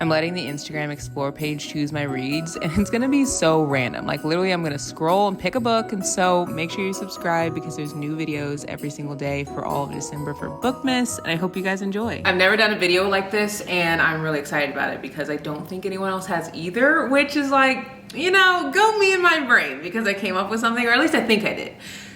I'm letting the Instagram Explore page choose my reads, and it's gonna be so random. Like literally I'm gonna scroll and pick a book, and so make sure you subscribe because there's new videos every single day for all of December for Bookmas, and I hope you guys enjoy. I've never done a video like this, and I'm really excited about it because I don't think anyone else has either, which is like, you know, go me in my brain because I came up with something, or at least I think I did.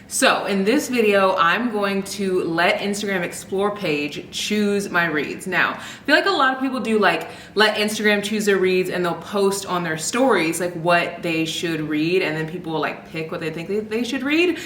So in this video, I'm going to let Instagram Explore page choose my reads. Now, I feel like a lot of people do like let Instagram choose their reads and they'll post on their stories like what they should read, and then people will like pick what they think they should read.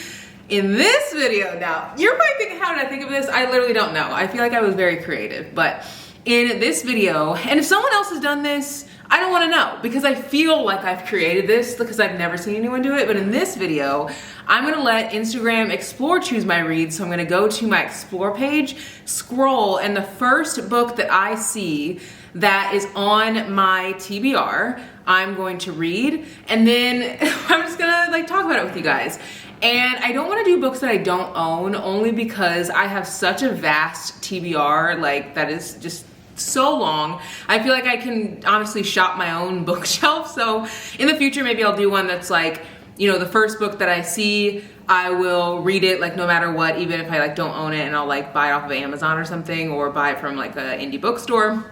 In this video, now, you're probably thinking, how did I think of this? I literally don't know. I feel like I was very creative, but in this video, and if someone else has done this, I don't want to know because I feel like I've created this because I've never seen anyone do it. But in this video, I'm going to let Instagram Explore choose my reads. So I'm going to go to my Explore page, scroll, and the first book that I see that is on my TBR, I'm going to read. And then I'm just going to like talk about it with you guys. And I don't want to do books that I don't own, only because I have such a vast TBR, like that is just so long. I feel like I can honestly shop my own bookshelf. So in the future, maybe I'll do one that's like, you know, the first book that I see, I will read it like no matter what, even if I like don't own it, and I'll like buy it off of Amazon or something, or buy it from like an indie bookstore.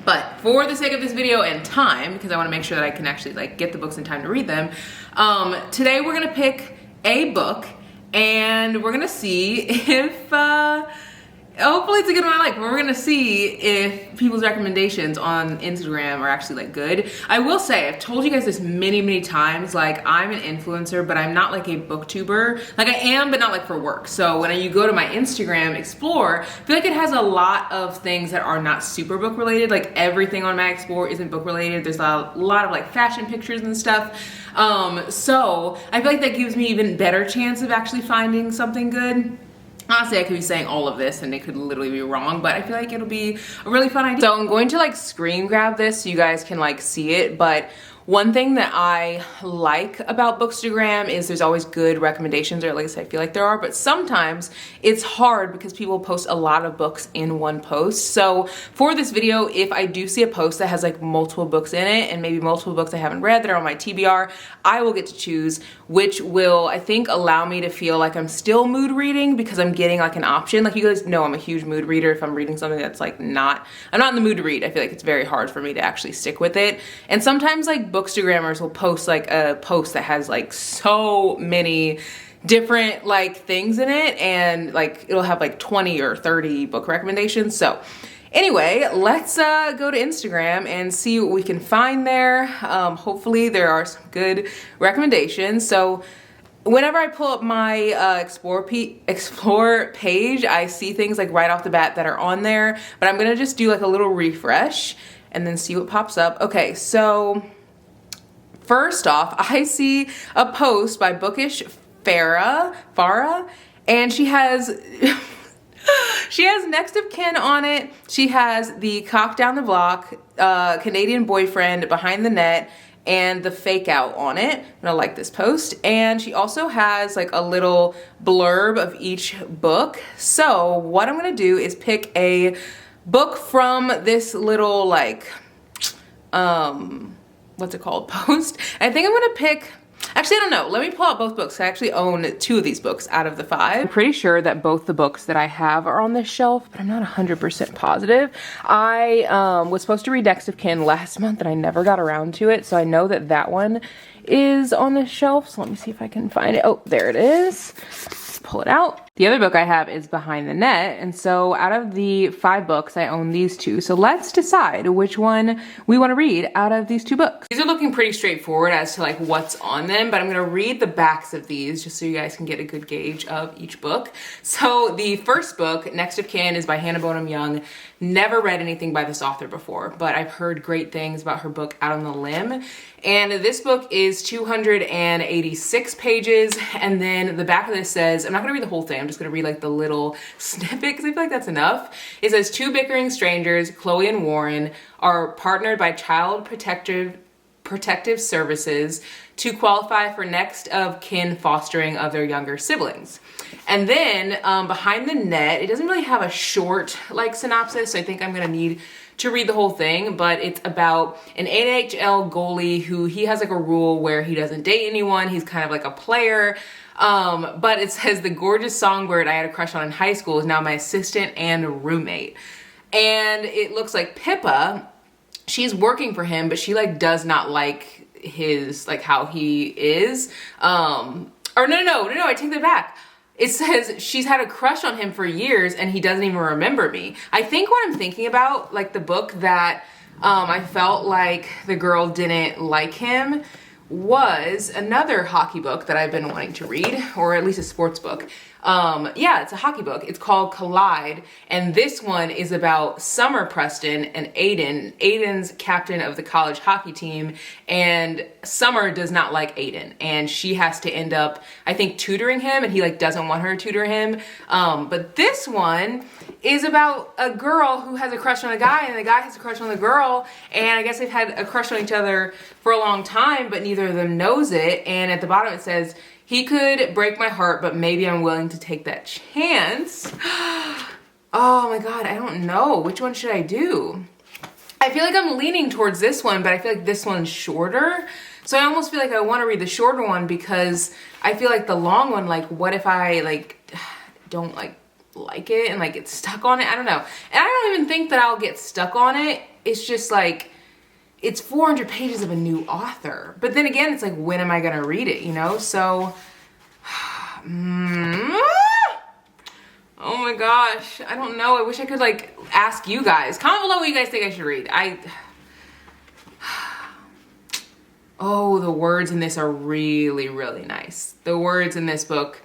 But for the sake of this video and time, because I want to make sure that I can actually like get the books in time to read them, today we're gonna pick a book and we're gonna see if hopefully it's a good one I like. We're gonna see if people's recommendations on Instagram are actually like good. I will say, I've told you guys this many times, like I'm an influencer, but I'm not like a booktuber. Like I am, but not like for work. So when you go to my Instagram Explore, I feel like it has a lot of things that are not super book related. Like everything on my Explore isn't book related. There's a lot of like fashion pictures and stuff. So I feel like that gives me even better chance of actually finding something good. Honestly, I could be saying all of this and it could literally be wrong, but I feel like it'll be a really fun idea. So I'm going to like screen grab this so you guys can like see it, but one thing that I like about Bookstagram is there's always good recommendations, or at least I feel like there are, but sometimes it's hard because people post a lot of books in one post. So for this video, if I do see a post that has like multiple books in it and maybe multiple books I haven't read that are on my TBR, I will get to choose, which will, I think, allow me to feel like I'm still mood reading because I'm getting like an option. Like you guys know I'm a huge mood reader. If I'm reading something that's like I'm not in the mood to read, I feel like it's very hard for me to actually stick with it. And sometimes like Bookstagrammers will post like a post that has like so many different like things in it, and like it'll have like 20 or 30 book recommendations. So anyway, let's go to Instagram and see what we can find there. Hopefully there are some good recommendations. So whenever I pull up my Explore page, I see things like right off the bat that are on there, but I'm gonna just do like a little refresh and then see what pops up. Okay, so first off, I see a post by Bookish Farah, and she has she has Next of Kin on it. She has the Cock Down the Block, Canadian Boyfriend, Behind the Net, and the Fake Out on it. I'm gonna like this post. And she also has like a little blurb of each book. So what I'm gonna do is pick a book from this little like what's it called, post. I think I'm gonna pick, actually I don't know, let me pull out both books. I actually own 2 of these books out of the 5. I'm pretty sure that both the books that I have are on this shelf, but I'm not 100% positive. I was supposed to read Next of Kin last month and I never got around to it, so I know that that one is on this shelf. So let me see if I can find it. Oh, there it is. Let's pull it out. The other book I have is Behind the Net, and so out of the 5 books, I own these 2. So let's decide which one we want to read out of these 2 books. These are looking pretty straightforward as to like what's on them, but I'm going to read the backs of these just so you guys can get a good gauge of each book. So the first book, Next of Kin, is by Hannah Bonham Young. Never read anything by this author before, but I've heard great things about her book Out on the Limb. And this book is 286 pages, and then the back of this says, I'm not gonna read the whole thing, I'm just gonna read like the little snippet because I feel like that's enough. It says, 2 bickering strangers, Chloe and Warren, are partnered by Child Protective Services to qualify for next of kin fostering of their younger siblings. And then Behind the Net, it doesn't really have a short like synopsis, so I think I'm gonna need to read the whole thing, but it's about an NHL goalie who he has like a rule where he doesn't date anyone. He's kind of like a player. But it says the gorgeous songbird I had a crush on in high school is now my assistant and roommate. And it looks like Pippa, she's working for him, but she like does not like his, like how he is. No, I take that back. It says she's had a crush on him for years and he doesn't even remember me. I think what I'm thinking about, like the book that I felt like the girl didn't like him, was another hockey book that I've been wanting to read, or at least a sports book. Yeah, it's a hockey book. It's called Collide, and this one is about Summer Preston and Aiden. Aiden's captain of the college hockey team, and Summer does not like Aiden, and she has to end up, I think, tutoring him, and he like doesn't want her to tutor him. But this one is about a girl who has a crush on a guy, and the guy has a crush on the girl, and I guess they've had a crush on each other for a long time, but neither of them knows it. And at the bottom it says, he could break my heart, but maybe I'm willing to take that chance. Oh my God, I don't know. Which one should I do? I feel like I'm leaning towards this one, but I feel like this one's shorter. So I almost feel like I want to read the shorter one because I feel like the long one, like what if I like don't like it and like get stuck on it? I don't know. And I don't even think that I'll get stuck on it. It's just like, it's 400 pages of a new author. But then again, it's like, when am I gonna read it, you know? So, oh my gosh, I don't know. I wish I could like ask you guys. Comment below what you guys think I should read. Oh, the words in this are really, really nice. The words in this book.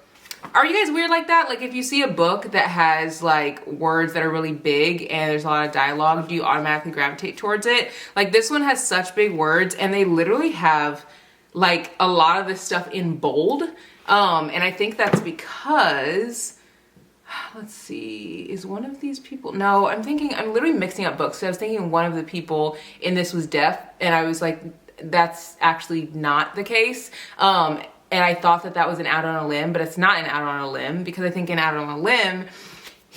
Are you guys weird like that? Like if you see a book that has like words that are really big and there's a lot of dialogue, do you automatically gravitate towards it? Like this one has such big words and they literally have like a lot of this stuff in bold. And I think that's because, let's see, is one of these people, no, I'm literally mixing up books. So I was thinking one of the people in this was deaf and I was like, that's actually not the case. And I thought that that was an Out on a Limb, but it's not an Out on a Limb because I think in Out on a Limb,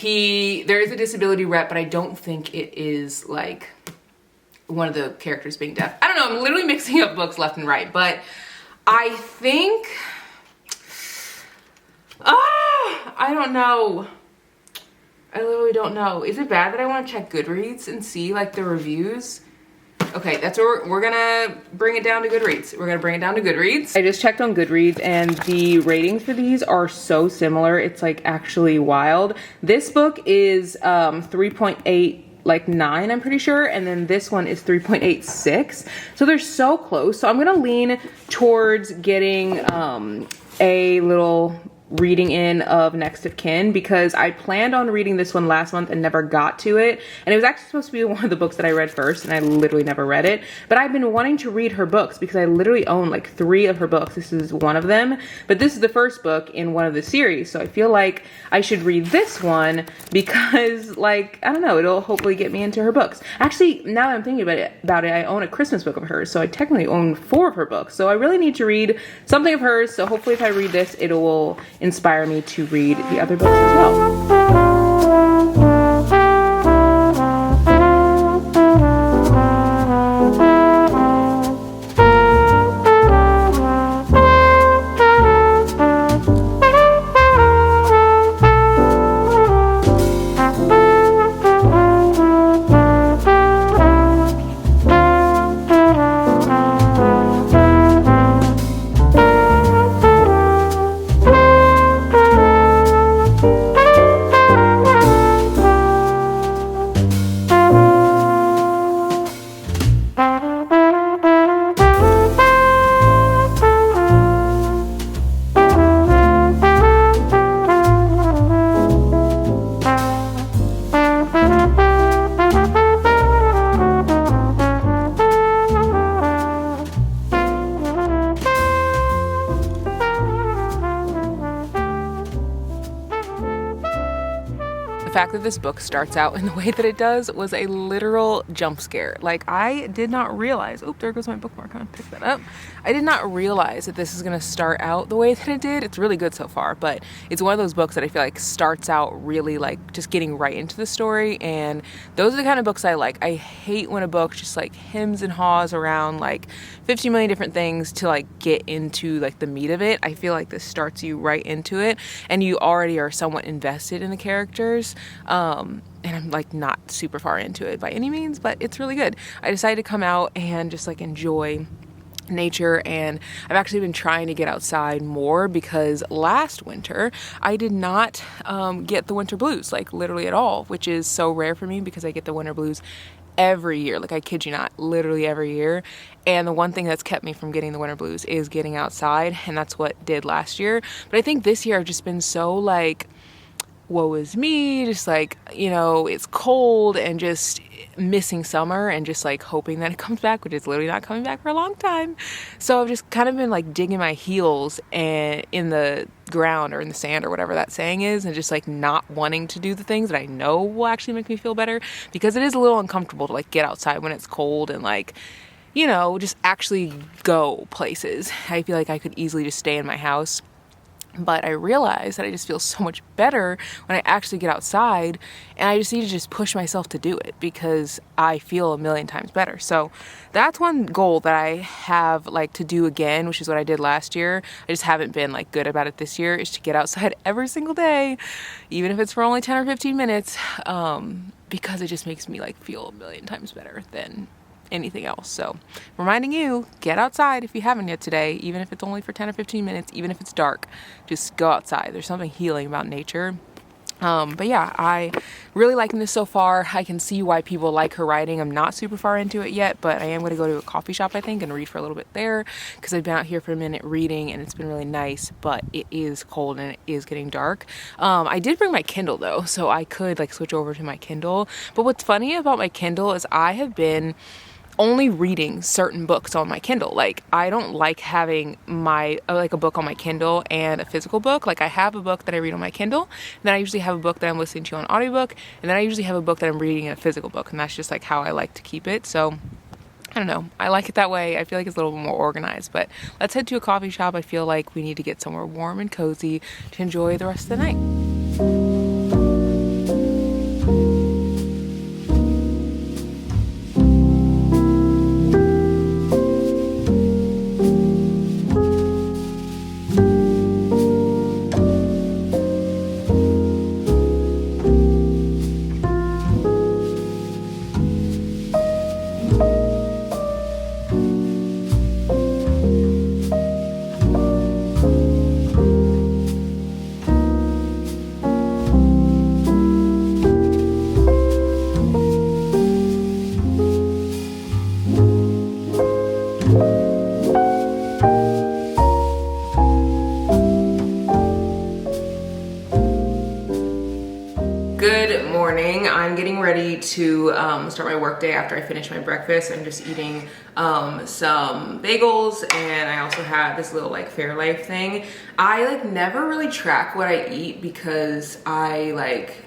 there is a disability rep, but I don't think it is like one of the characters being deaf. I don't know, I'm literally mixing up books left and right, but I think, I don't know. I literally don't know. Is it bad that I want to check Goodreads and see like the reviews? Okay, that's where we're gonna bring it down to Goodreads. We're gonna bring it down to Goodreads. I just checked on Goodreads and the ratings for these are so similar. It's like actually wild. This book is 3.8 like 9, I'm pretty sure, and then this one is 3.86. So they're so close. So I'm gonna lean towards getting a little reading in of Next of Kin because I planned on reading this one last month and never got to it, and it was actually supposed to be one of the books that I read first and I literally never read it. But I've been wanting to read her books because I literally own like 3 of her books. This is one of them, but this is the first book in one of the series, so I feel like I should read this one because like, I don't know, it'll hopefully get me into her books. Actually, now that I'm thinking about it, I own a Christmas book of hers, so I technically own 4 of her books, so I really need to read something of hers. So hopefully if I read this, it will inspire me to read the other books as well. fact that this book starts out in the way that it does was a literal jump scare. Like, I did not realize, oh, there goes my bookmark, I'm gonna pick that up. I did not realize that this is gonna start out the way that it did. It's really good so far, but it's one of those books that I feel like starts out really like just getting right into the story, and those are the kind of books I like. I hate when a book just like hems and haws around like 50 million different things to like get into like the meat of it. I feel like this starts you right into it, and you already are somewhat invested in the characters. And I'm like not super far into it by any means, but it's really good. I decided to come out and just like enjoy nature, and I've actually been trying to get outside more because last winter I did not get the winter blues, like literally at all, which is so rare for me because I get the winter blues every year. Like, I kid you not, literally every year. And the one thing that's kept me from getting the winter blues is getting outside, and that's what did last year. But I think this year I've just been so like, woe is me, just like, you know, it's cold and just missing summer and just like hoping that it comes back, which is literally not coming back for a long time. So I've just kind of been like digging my heels and in the ground or in the sand or whatever that saying is, and just like not wanting to do the things that I know will actually make me feel better, because it is a little uncomfortable to like get outside when it's cold and like, you know, just actually go places. I feel like I could easily just stay in my house. But I realize that I just feel so much better when I actually get outside, and I just need to just push myself to do it because I feel a million times better. So that's one goal that I have like to do again, which is what I did last year. I just haven't been like good about it this year, is to get outside every single day, even if it's for only 10 or 15 minutes, because it just makes me like feel a million times better than anything else. So reminding you, get outside if you haven't yet today, even if it's only for 10 or 15 minutes, even if it's dark, just go outside. There's something healing about nature. But yeah, I really liking this so far. I can see why people like her writing. I'm not super far into it yet, but I am going to go to a coffee shop, I think, and read for a little bit there, because I've been out here for a minute reading and it's been really nice, but it is cold and it is getting dark. I did bring my Kindle though, so I could like switch over to my Kindle. But what's funny about my Kindle is I have been only reading certain books on my Kindle. Like, I don't like having my like a book on my Kindle and a physical book. Like, I have a book that I read on my Kindle, and then I usually have a book that I'm listening to on audiobook, and then I usually have a book that I'm reading in a physical book, and that's just like how I like to keep it. So I don't know, I like it that way. I feel like it's a little bit more organized. But let's head to a coffee shop. I feel like we need to get somewhere warm and cozy to enjoy the rest of the night. Good morning. I'm getting ready to start my work day after I finish my breakfast. I'm just eating some bagels, and I also have this little like Fairlife thing. I like never really track what I eat because I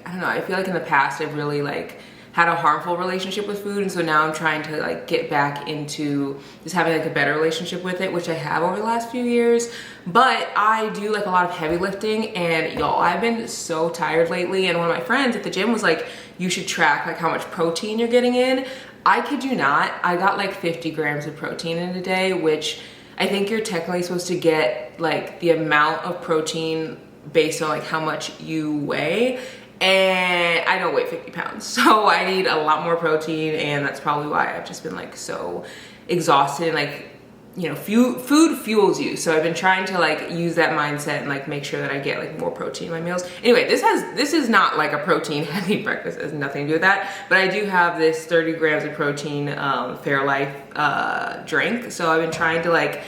don't know, I feel like in the past I've really like had a harmful relationship with food, and so now I'm trying to like get back into just having like a better relationship with it, which I have over the last few years. But I do like a lot of heavy lifting, and y'all, I've been so tired lately, and one of my friends at the gym was like, you should track like how much protein you're getting in. I kid you not, I got like 50 grams of protein in a day, which I think you're technically supposed to get like the amount of protein based on like how much you weigh. And I don't weigh 50 pounds, so I need a lot more protein, and that's probably why I've just been like so exhausted. And like, you know, food fuels you, so I've been trying to like use that mindset and like make sure that I get like more protein in my meals. Anyway, this is not like a protein heavy breakfast. It has nothing to do with that, but I do have this 30 grams of protein Fairlife drink, so I've been trying to like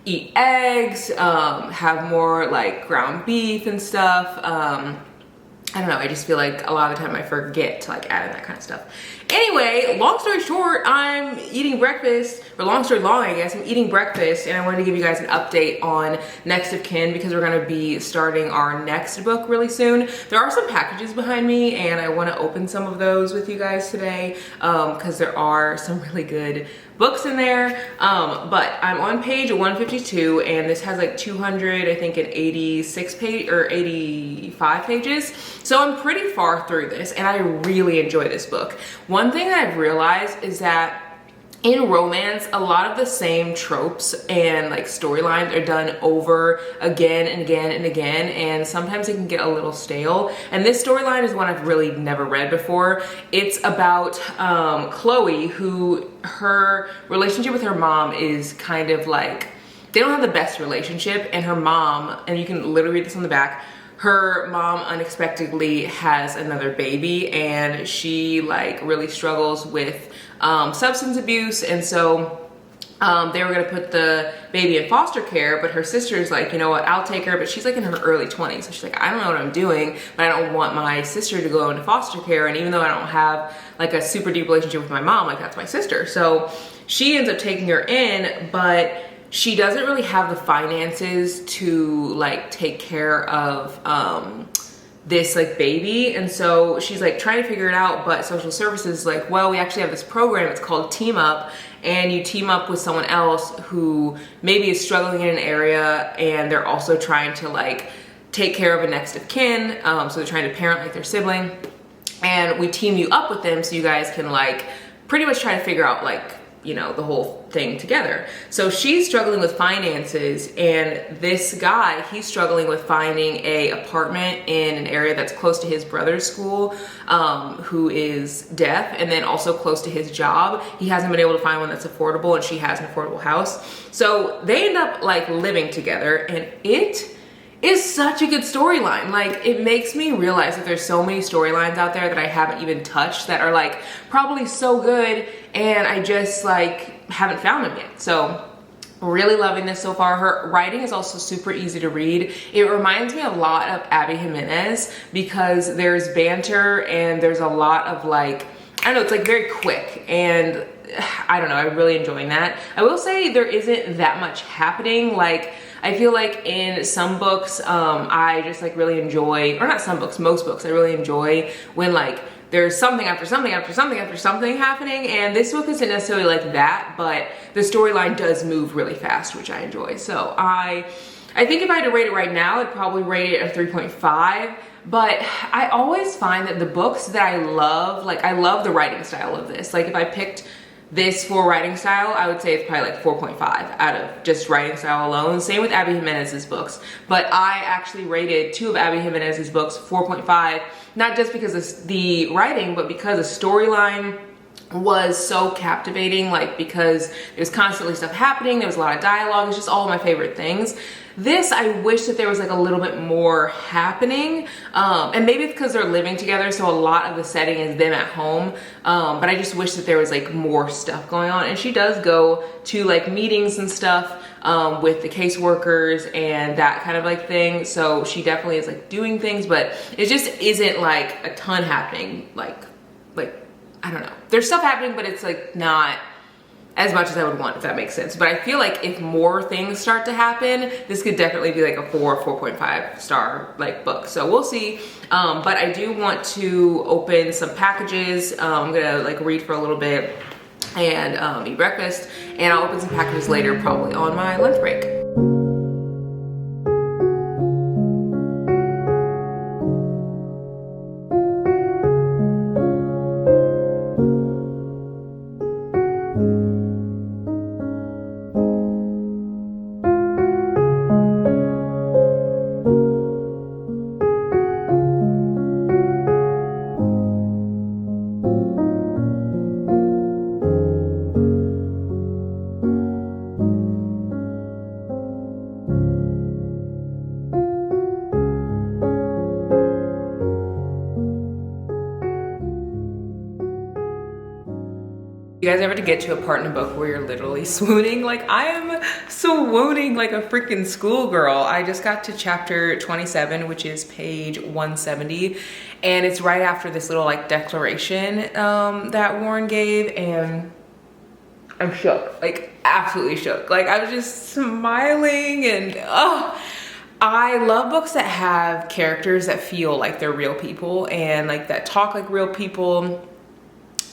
eat eggs, have more like ground beef and stuff, I don't know, I just feel like a lot of the time I forget to like add in that kind of stuff. Anyway, long story short, I'm eating breakfast, or long story long, I guess, I'm eating breakfast, and I wanted to give you guys an update on Next of Kin because we're gonna be starting our next book really soon. There are some packages behind me, and I wanna open some of those with you guys today because there are some really good books in there, but I'm on page 152, and this has like 200, I think, and 86 page or 85 pages. So I'm pretty far through this, and I really enjoy this book. One thing that I've realized is that in romance, a lot of the same tropes and like storylines are done over again and again and again, and sometimes it can get a little stale. And this storyline is one I've really never read before. It's about Chloe, who her relationship with her mom is kind of like, they don't have the best relationship, and her mom, and you can literally read this on the back, her mom unexpectedly has another baby, and she like really struggles with substance abuse, and so they were gonna put the baby in foster care, but her sister's like, you know what, I'll take her, but she's like in her early 20s, so she's like, I don't know what I'm doing, but I don't want my sister to go into foster care, and even though I don't have like a super deep relationship with my mom, like that's my sister, so she ends up taking her in, but she doesn't really have the finances to like take care of this like baby, and so she's like trying to figure it out, but social services is like, well, we actually have this program, it's called Team Up, and you team up with someone else who maybe is struggling in an area, and they're also trying to like take care of a next of kin, so they're trying to parent like their sibling, and we team you up with them so you guys can like pretty much try to figure out like, you know, the whole thing together. So she's struggling with finances, and this guy, he's struggling with finding a apartment in an area that's close to his brother's school, who is deaf, and then also close to his job. He hasn't been able to find one that's affordable, and she has an affordable house. So they end up like living together, and it is such a good storyline. Like, it makes me realize that there's so many storylines out there that I haven't even touched that are like probably so good, and I just like haven't found them yet. So really loving this so far. Her writing is also super easy to read. It reminds me a lot of Abby Jimenez because there's banter and there's a lot of like, I don't know, it's like very quick, and I don't know, I'm really enjoying that. I will say there isn't that much happening. Like, I feel like in some books, I just like really enjoy, or not some books, most books, I really enjoy when like there's something after something after something after something happening, and this book isn't necessarily like that, but the storyline does move really fast, which I enjoy. So I think if I had to rate it right now, I'd probably rate it a 3.5. But I always find that the books that I love, like I love the writing style of this. Like if I picked this for writing style, I would say it's probably like 4.5 out of just writing style alone. Same with Abby Jimenez's books. But I actually rated 2 of Abby Jimenez's books 4.5, not just because of the writing, but because the storyline was so captivating, like because there's constantly stuff happening, there was a lot of dialogue, it's just all of my favorite things. This, I wish that there was like a little bit more happening, and maybe it's because they're living together, so a lot of the setting is them at home, but I just wish that there was like more stuff going on. And she does go to like meetings and stuff with the caseworkers and that kind of like thing, so she definitely is like doing things, but it just isn't like a ton happening. Like I don't know, there's stuff happening, but it's like not as much as I would want, if that makes sense. But I feel like if more things start to happen, this could definitely be like a 4.5 star like book. So we'll see. But I do want to open some packages. I'm gonna like read for a little bit and eat breakfast, and I'll open some packages later, probably on my lunch break. You guys ever to get to a part in a book where you're literally swooning? Like, I am swooning like a freaking schoolgirl. I just got to chapter 27, which is page 170, and it's right after this little like declaration that Warren gave, and I'm shook, like absolutely shook. Like, I was just smiling, and I love books that have characters that feel like they're real people and like that talk like real people.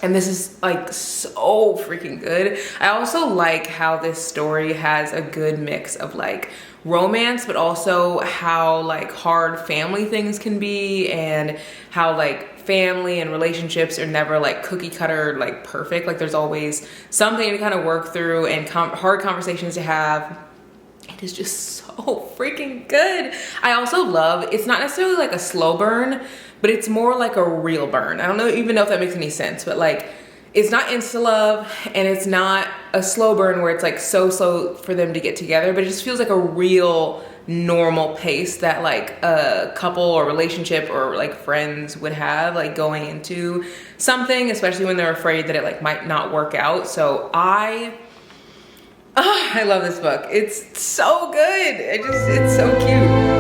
And this is like so freaking good. I also like how this story has a good mix of like romance, but also how like hard family things can be, and how like family and relationships are never like cookie cutter, like perfect. Like, there's always something to kind of work through and hard conversations to have. It is just so freaking good. I also love, it's not necessarily like a slow burn, but it's more like a real burn. I don't even know if that makes any sense, but like, it's not insta love and it's not a slow burn where it's like so slow for them to get together, but it just feels like a real normal pace that like a couple or relationship or like friends would have, like going into something, especially when they're afraid that it like might not work out. So I love this book. It's so good. It's so cute.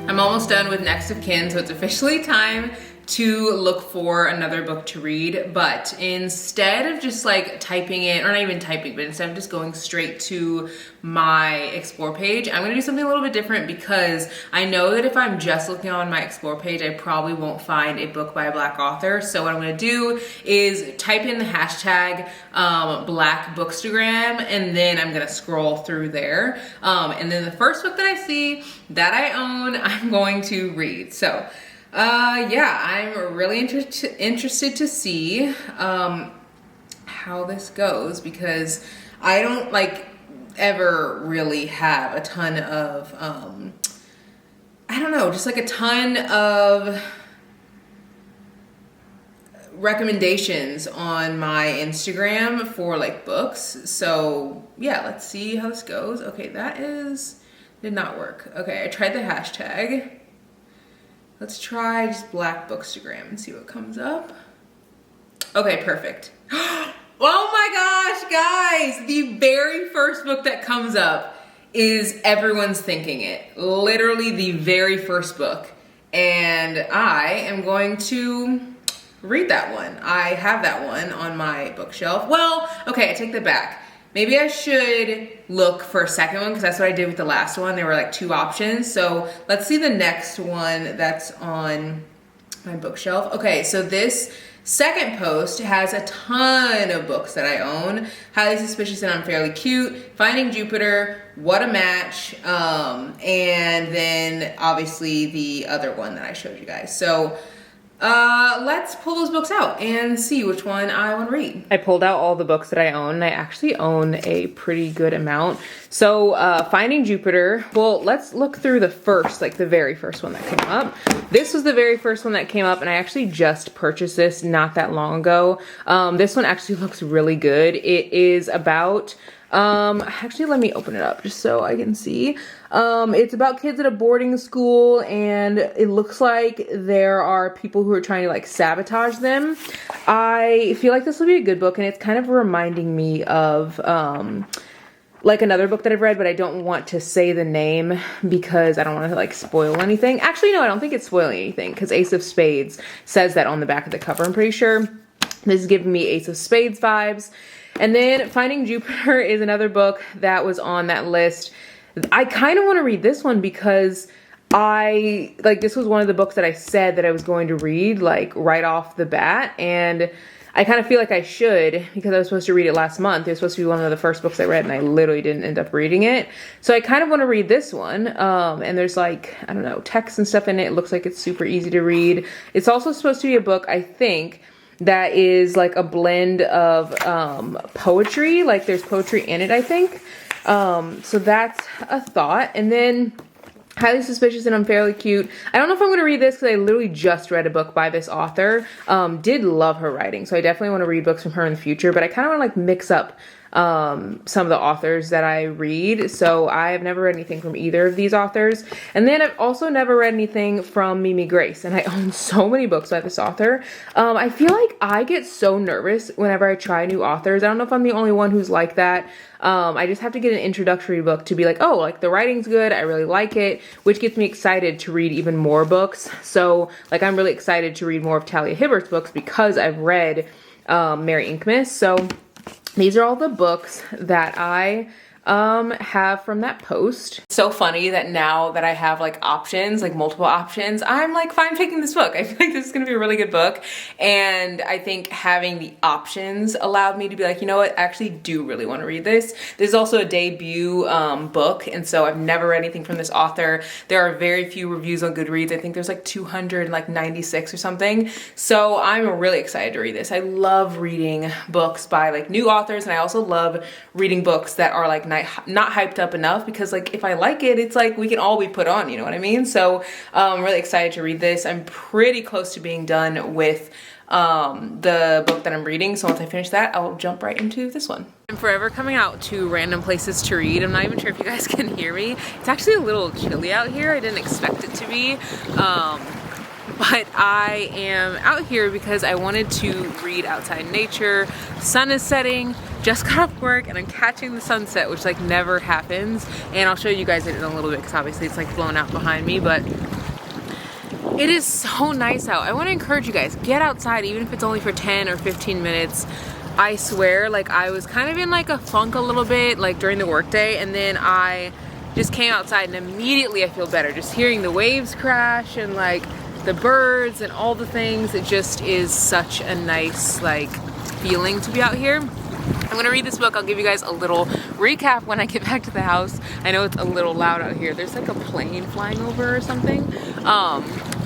I'm almost done with Next of Kin, so it's officially time to look for another book to read. But instead of just like typing it, or not even typing, but instead of just going straight to my explore page, I'm gonna do something a little bit different, because I know that if I'm just looking on my explore page, I probably won't find a book by a Black author. So what I'm gonna do is type in the hashtag Black Bookstagram, and then I'm gonna scroll through there. And then the first book that I see that I own, I'm going to read. So yeah, I'm really interested to see how this goes, because I don't like ever really have a ton of I don't know, just like a ton of recommendations on my Instagram for like books. So yeah, let's see how this goes. Okay, did not work. Okay, I tried the hashtag. Let's try just Black Bookstagram and see what comes up. Okay, perfect. Oh my gosh, guys! The very first book that comes up is Everyone's Thinking It. Literally the very first book. And I am going to read that one. I have that one on my bookshelf. Well, okay, I take that back. Maybe I should look for a second one, because that's what I did with the last one. There were like 2 options. So let's see the next one that's on my bookshelf. Okay, so this second post has a ton of books that I own. Highly Suspicious and Unfairly Cute, Finding Jupiter, What a Match, and then obviously the other one that I showed you guys. So let's pull those books out and see which one I want to read. I pulled out all the books that I own, and I actually own a pretty good amount. So Finding Jupiter, well, let's look through the very first one that came up. This was the very first one that came up, and I actually just purchased this not that long ago. This one actually looks really good. It is about, actually let me open it up just so I can see. It's about kids at a boarding school, and it looks like there are people who are trying to like sabotage them. I feel like this will be a good book, and it's kind of reminding me of like another book that I've read, but I don't want to say the name because I don't want to like spoil anything. Actually, no, I don't think it's spoiling anything because Ace of Spades says that on the back of the cover, I'm pretty sure. This is giving me Ace of Spades vibes. And then Finding Jupiter is another book that was on that list. I kind of want to read this one because this was one of the books that I said that I was going to read like right off the bat, and I kind of feel like I should because I was supposed to read it last month. It was supposed to be one of the first books I read and I literally didn't end up reading it. So I kind of want to read this one. And there's like, I don't know, text and stuff in it. It looks like it's super easy to read. It's also supposed to be a book, I think, that is like a blend of poetry. Like there's poetry in it, I think. So that's a thought. And then Highly Suspicious and Unfairly Cute. I don't know if I'm going to read this because I literally just read a book by this author. Did love her writing, so I definitely want to read books from her in the future, but I kind of want to like mix up some of the authors that I read. So I have never read anything from either of these authors. And then I've also never read anything from Mimi Grace, and I own so many books by this author. I feel like I get so nervous whenever I try new authors. I don't know if I'm the only one who's like that. I just have to get an introductory book to be like, oh, like the writing's good, I really like it, which gets me excited to read even more books. So like I'm really excited to read more of Talia Hibbert's books because I've read Mary Inkmas. So these are all the books that I have from that post. It's so funny that now that I have like options, like multiple options, I'm like fine picking this book. I feel like this is gonna be a really good book. And I think having the options allowed me to be like, you know what, I actually do really want to read this. This is also a debut book, and so I've never read anything from this author. There are very few reviews on Goodreads. I think there's like 296 or something. So I'm really excited to read this. I love reading books by like new authors, and I also love reading books that are like not hyped up enough, because like if I like it, it's like we can all be put on, you know what I mean? So I'm really excited to read this. I'm pretty close to being done with the book that I'm reading, so once I finish that, I'll jump right into this one. I'm forever coming out to random places to read. I'm not even sure if you guys can hear me. It's actually a little chilly out here. I didn't expect it to be. But I am out here because I wanted to read outside in nature. The sun is setting, just got off work, and I'm catching the sunset, which like never happens. And I'll show you guys it in a little bit because obviously it's like blown out behind me, but it is so nice out. I want to encourage you guys, get outside even if it's only for 10 or 15 minutes. I swear, like I was kind of in like a funk a little bit like during the workday, and then I just came outside and immediately I feel better. Just hearing the waves crash and like the birds and all the things, it just is such a nice like feeling to be out here. I'm gonna read this book. I'll give you guys a little recap when I get back to the house. I know it's a little loud out here. There's like a plane flying over or something.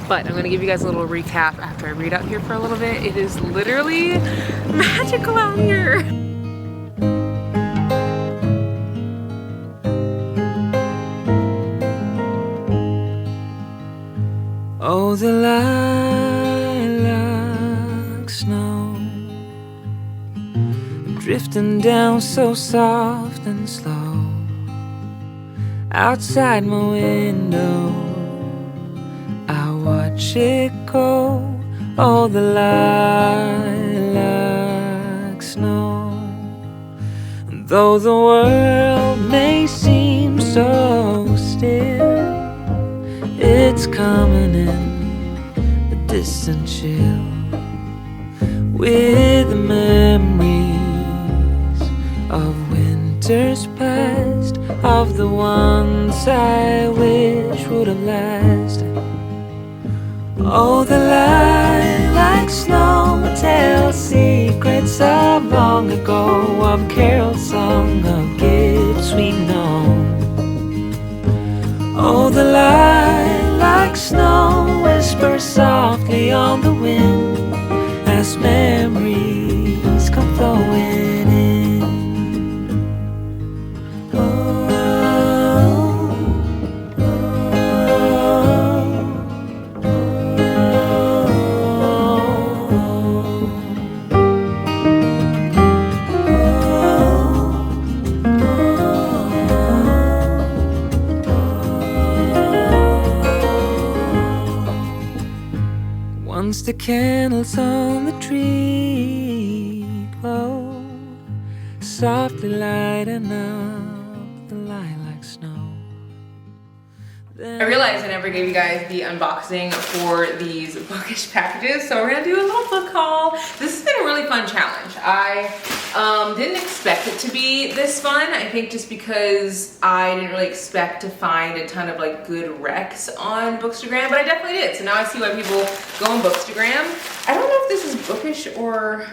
But I'm gonna give you guys a little recap after I read out here for a little bit. It is literally magical out here. Oh, the lilac snow, drifting down so soft and slow. Outside my window, I watch it go. Oh, the lilac snow. And though the world may seem so still, it's coming in a distant chill, with the memories of winters past, of the ones I wish would have lasted. Oh, the lilac snow tells secrets of long ago, of carols sung, of gifts we know. Oh, the lilac snow whispers softly on the wind as memories come flowing in. Oh, oh, once the candles on the tree glow, softly lighting up I realized I never gave you guys the unboxing for these bookish packages, so we're gonna do a little book haul. This has been a really fun challenge. I didn't expect it to be this fun. I think just because I didn't really expect to find a ton of like good recs on Bookstagram, but I definitely did. So now I see why people go on Bookstagram. I don't know if this is bookish or...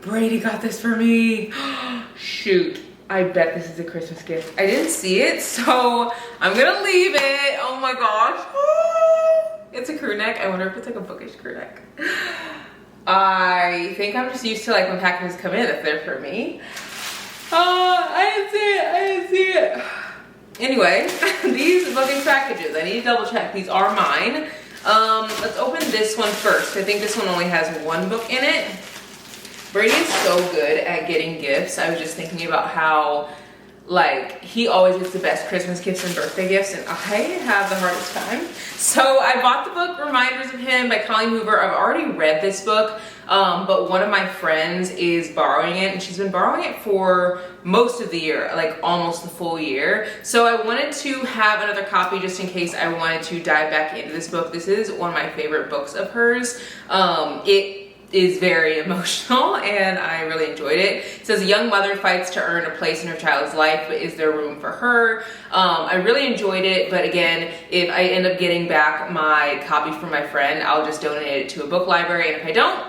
Brady got this for me. Shoot. I bet this is a Christmas gift. I didn't see it, so I'm gonna leave it. Oh my gosh. It's a crew neck. I wonder if it's like a bookish crew neck. I think I'm just used to like when packages come in, if they're for me. I didn't see it. Anyway, these bookish packages, I need to double check. These are mine. Let's open this one first. I think this one only has one book in it. Brady is so good at getting gifts. I was just thinking about how, like, he always gets the best Christmas gifts and birthday gifts, and I have the hardest time. So I bought the book Reminders of Him by Colleen Hoover. I've already read this book, but one of my friends is borrowing it, and she's been borrowing it for most of the year, like almost the full year. So I wanted to have another copy just in case I wanted to dive back into this book. This is one of my favorite books of hers. It is very emotional and I really enjoyed it. It says a young mother fights to earn a place in her child's life, but is there room for her? I really enjoyed it, but again, if I end up getting back my copy from my friend, I'll just donate it to a book library, and if I don't,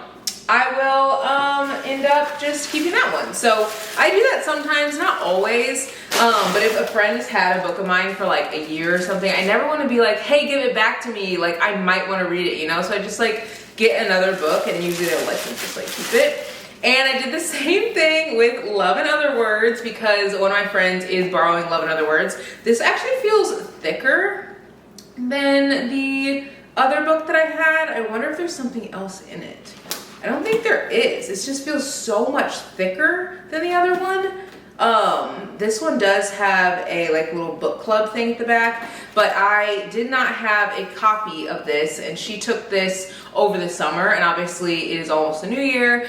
I will end up just keeping that one. So I do that sometimes, not always, but if a friend's had a book of mine for like a year or something, I never want to be like, hey, give it back to me, like I might want to read it, you know? So I just like get another book, and usually they'll let me just like keep it. And I did the same thing with Love in Other Words because one of my friends is borrowing Love in Other Words. This actually feels thicker than the other book that I had. I wonder if there's something else in it. I don't think there is. It just feels so much thicker than the other one. This one does have a like little book club thing at the back, but I did not have a copy of this, and she took this over the summer, and obviously it is almost the new year.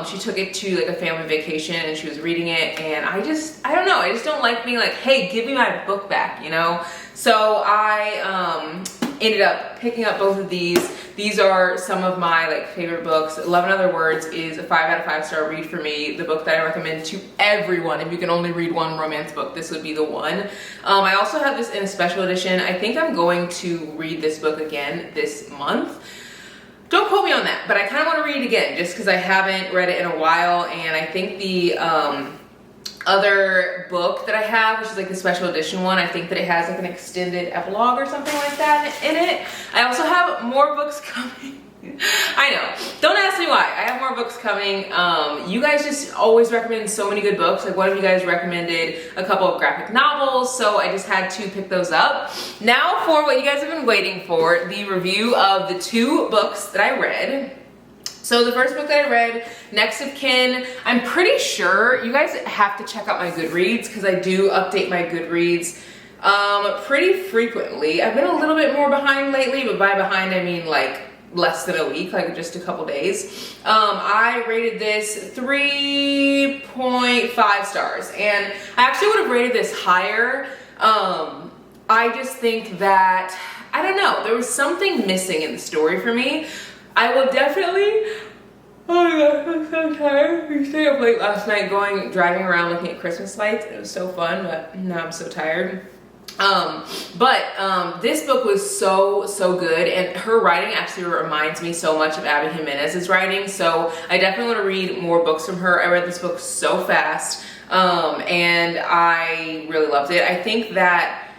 She took it to like a family vacation and she was reading it, and I don't know, I just don't like being like, hey, give me my book back, you know? So I ended up picking up both of these. These are some of my like favorite books. Love in Other Words is a 5 out of 5 star read for me. The book that I recommend to everyone. If you can only read one romance book, this would be the one. I also have this in a special edition. I think I'm going to read this book again this month. Don't quote me on that, but I kind of want to read it again just because I haven't read it in a while, and I think the other book that I have, which is like the special edition one, I think that it has like an extended epilogue or something like that in it. I also have more books coming. I know, don't ask me why. I have more books coming. You guys just always recommend so many good books. Like one of you guys recommended a couple of graphic novels, so I just had to pick those up. Now for what you guys have been waiting for, the review of the 2 books that I read. So the first book that I read, Next of Kin, I'm pretty sure you guys have to check out my Goodreads because I do update my Goodreads pretty frequently. I've been a little bit more behind lately, but by behind I mean like less than a week, like just a couple days. I rated this 3.5 stars, and I actually would have rated this higher. I just think that, I don't know, there was something missing in the story for me. I will definitely, oh my gosh, I'm so tired. We stayed up late last night driving around looking at Christmas lights. It was so fun, but now I'm so tired. This book was so good, and her writing actually reminds me so much of Abby Jimenez's writing, so I definitely want to read more books from her. I read this book so fast, and I really loved it. I think that,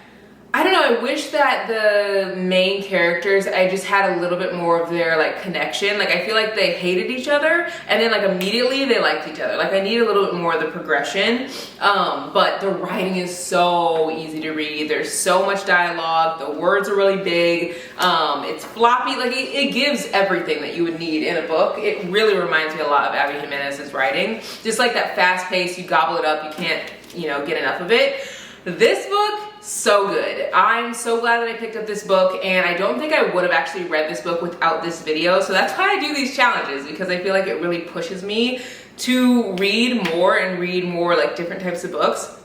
I don't know, I wish that the main characters, I just had a little bit more of their like connection. Like I feel like they hated each other and then like immediately they liked each other. Like I need a little bit more of the progression. But the writing is so easy to read. There's so much dialogue. The words are really big. It's floppy. Like it gives everything that you would need in a book. It really reminds me a lot of Abby Jimenez's writing. Just like that fast pace, you gobble it up, you can't, you know, get enough of it. This book, so good. I'm so glad that I picked up this book, and I don't think I would have actually read this book without this video, so that's why I do these challenges, because I feel like it really pushes me to read more and read more like different types of books.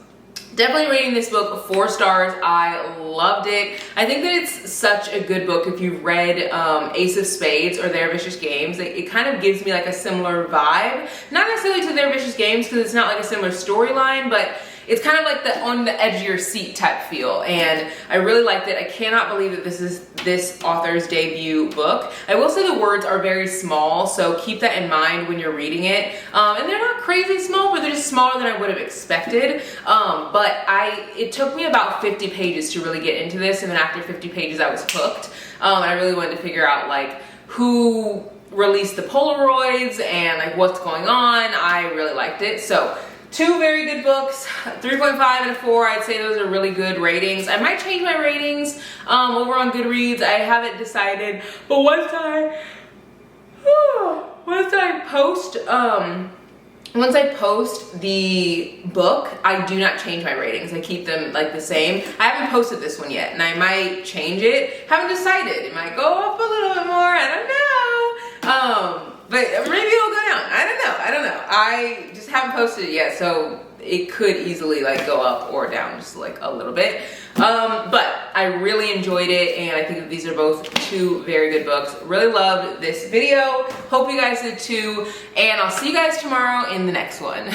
Definitely rating this book 4 stars. I loved it. I think that it's such a good book. If you've read Ace of Spades or Their Vicious Games, it kind of gives me like a similar vibe. Not necessarily to Their Vicious Games because it's not like a similar storyline, but it's kind of like the on the edge of your seat type feel, and I really liked it. I cannot believe that this is this author's debut book. I will say the words are very small, so keep that in mind when you're reading it. And they're not crazy small, but they're just smaller than I would have expected. But it took me about 50 pages to really get into this, and then after 50 pages I was hooked. And I really wanted to figure out like who released the Polaroids and like what's going on. I really liked it. So 2 very good books, 3.5 and a 4. I'd say those are really good ratings. I might change my ratings over on Goodreads. I haven't decided, but once I post the book, I do not change my ratings. I keep them like the same. I haven't posted this one yet, and I might change it. Haven't decided. It might go up a little bit more. I don't know. But maybe it'll go down. I don't know. I just haven't posted it yet, so it could easily like go up or down just like a little bit. But I really enjoyed it, and I think that these are both 2 very good books. Really loved this video. Hope you guys did too, and I'll see you guys tomorrow in the next one.